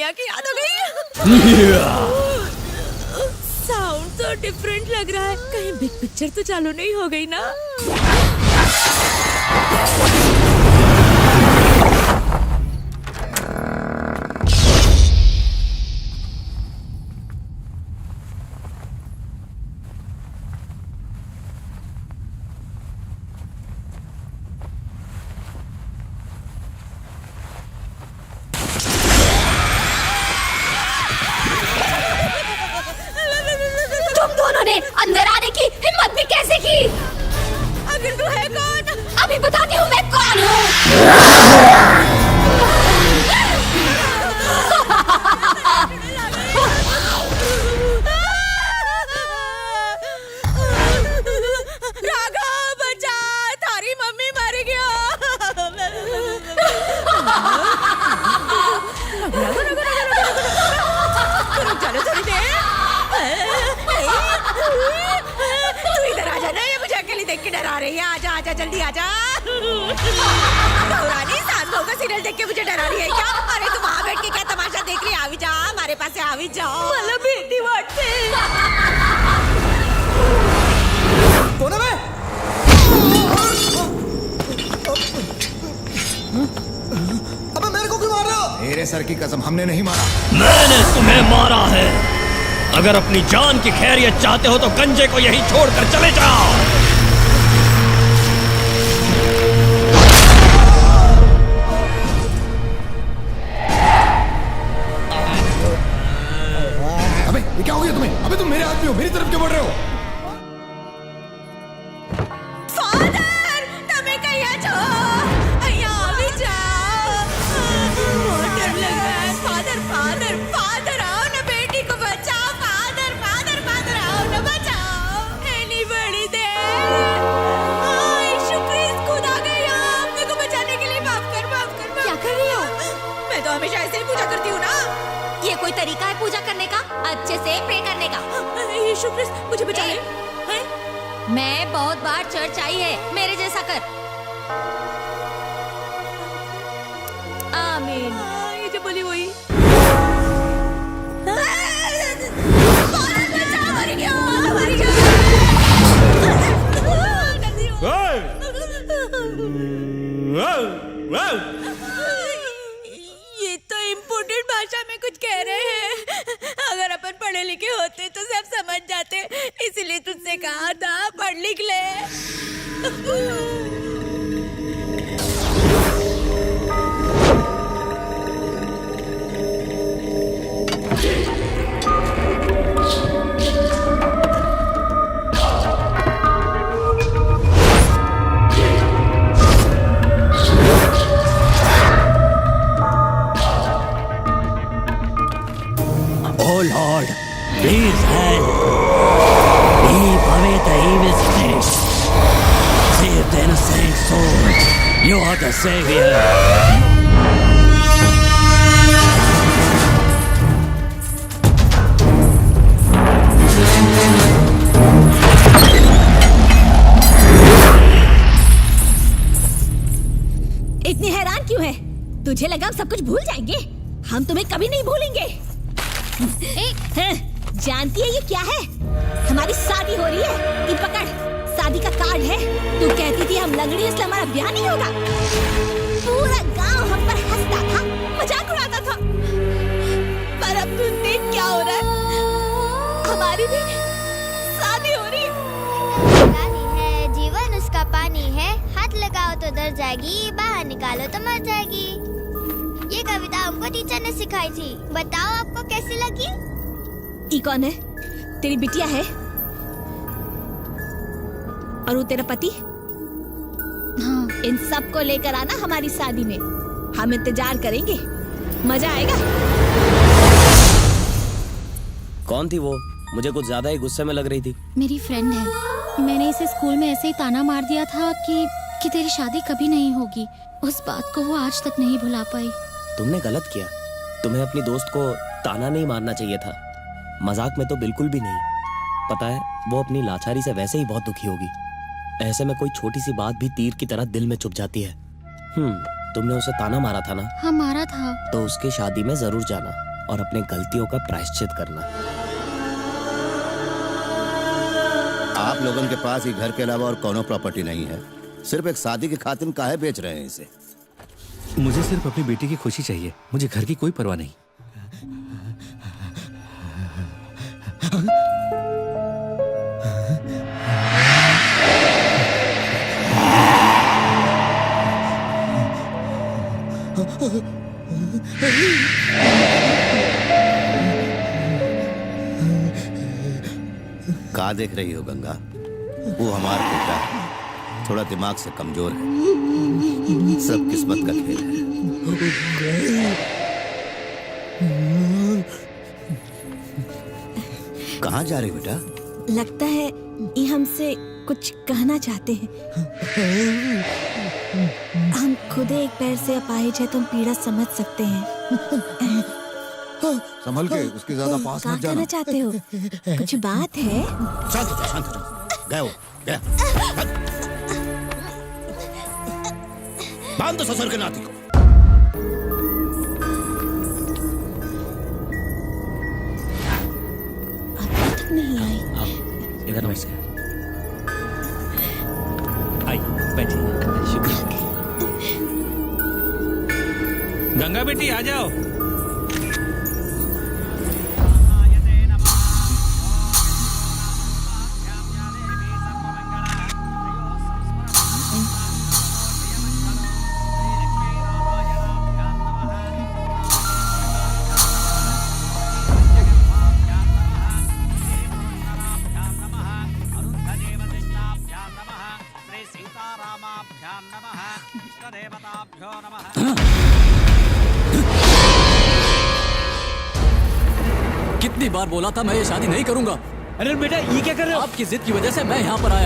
मियाँ की याद हो गई। साउंड तो डिफरेंट लग रहा है, कहीं बिग पिक्चर तो चालू नहीं हो गई ना? तुम दोनों ने अंदर आने की हिम्मत भी कैसे की? आखिर तू है कौन? अभी बताती हूँ मैं कौन हूँ। राघव बचा, थारी मम्मी मर गया। चलो थोड़ी देर। तू इधर आ जा ना, ये मुझे अकेली देख के डरा रही है। आजा आजा जल्दी आजा। गौरानी सास बहू का सीरियल देख के मुझे डरा रही है क्या? अरे तुम वहाँ बैठ के क्या तमाशा देख रही है? आवी जा, हमारे पास से आवी जाओ। मला भीती वाटते। कौन है बे? अबे मेरे को क्यों मार रहे हो? मेरे सर की कसम, हमने नहीं मारा। मैंने तुम्हें मारा है। अगर अपनी जान की खैरियत चाहते हो तो गंजे को यहीं छोड़कर चले जाओ। अबे ये क्या हो गया तुम्हें? अबे तुम मेरे आदमी हो, मेरी तरफ क्यों बढ़ रहे हो? फादर, तमें कहिया छो? અહીંયા આવી જાઓ। बहुत डर लग रहा है। फादर फादर फादर आओ ना, बेटी को बचाओ। फादर फादर फादर आओ ना, बचाओ। Anybody there? यीशु क्रिस्ट खुद आ गया अपने को बचाने के लिए। माफ कर माफ कर। क्या कर रही हो? मैं तो हमेशा ऐसे ही पूजा करती हूँ ना। ये कोई तरीका है पूजा करने का? अच्छे से प्रे करने का। यीशु क्रिस्ट मुझे बचा ले। हैं? मैं बहुत बार चर्च आई है, मेरे जैसा कर। आमीन। ये जो बोली वही। ये तो इम्पोर्टेंट भाषा में कुछ कह रहे हैं। अगर अपन पढ़े लिखे होते तो सब समझ जाते, इसीलिए तुझसे कहा था पढ़ लिख ले। Oh Lord, please help. Keep away the evil spirits. Save the innocent souls. You are the savior. इतनी हैरान क्यों है? तुझे लगा हम सब कुछ भूल जाएंगे? हम तुम्हें कभी नहीं भूलेंगे। हैं, जानती है ये क्या है? हमारी शादी हो रही है। ये पकड़, शादी का कार्ड है। तू कहती थी हम लंगड़ी इसलिए हमारा ब्याह नहीं होगा। पूरा गांव हम पर हंसता था, मजाक उड़ाता था। पर अब तू देख क्या हो रहा है। हमारी भी शादी हो रही है। पानी है, जीवन उसका पानी है। हाथ लगाओ तो डर जाएगी, बाहर निकालो तो मर जाएगी। ये कविता हमको टीचर ने सिखाई थी। बताओ आपको कैसी लगी? ई कौन है? तेरी बिटिया है? और वो तेरा पति? हाँ। इन सब को लेकर आना हमारी शादी में। हम इंतजार करेंगे, मजा आएगा। कौन थी वो? मुझे कुछ ज्यादा ही गुस्से में लग रही थी। मेरी फ्रेंड है। मैंने इसे स्कूल में ऐसे ही ताना मार दिया था कि तेरी शादी कभी नहीं होगी। उस बात को वो आज तक नहीं भुला पाई। तुमने गलत किया। तुम्हें अपनी दोस्त को ताना नहीं मारना चाहिए था। मजाक में तो बिल्कुल भी नहीं। पता है, वो अपनी लाचारी से वैसे ही बहुत दुखी होगी। ऐसे में कोई छोटी सी बात भी तीर की तरह दिल में चुभ जाती है। तुमने उसे ताना मारा था ना? हाँ, मारा था। तो उसकी शादी में जरूर जाना। और अपने गलतियों का प्रायश्चित करना। आप लोगों के पास ही घर के अलावा और कोनो प्रॉपर्टी नहीं है, सिर्फ एक शादी की खातिर काहे बेच रहे हैं इसे? मुझे सिर्फ अपनी बेटी की खुशी चाहिए, मुझे घर की कोई परवाह नहीं। कहाँ देख रही हो गंगा? वो हमारा बेटा है, थोड़ा दिमाग से कमजोर है, सब किस्मत का खेल है। कहाँ जा रही बेटा? लगता है ये हमसे कुछ कहना चाहते हैं। हम खुद एक पैर से अपाहिज है, तुम पीड़ा समझ सकते हैं। संभल के, उसके ज्यादा पास क्या मत जाना। कहना चाहते हो? कुछ बात है? शांत हो जा, शांत हो जा। गया वो, गया। बांध दो ससुर के नाती को। अभी तक नहीं आई। आप इधर बैठ जाइए। आइए बैठिए। शुक्रिया। गंगा बेटी आ जाओ। कितनी बार बोला था मैं ये शादी नहीं करूंगा। अरे बेटा ये क्या कर रहे हो? आपकी जिद की वजह से मैं यहाँ पर आया।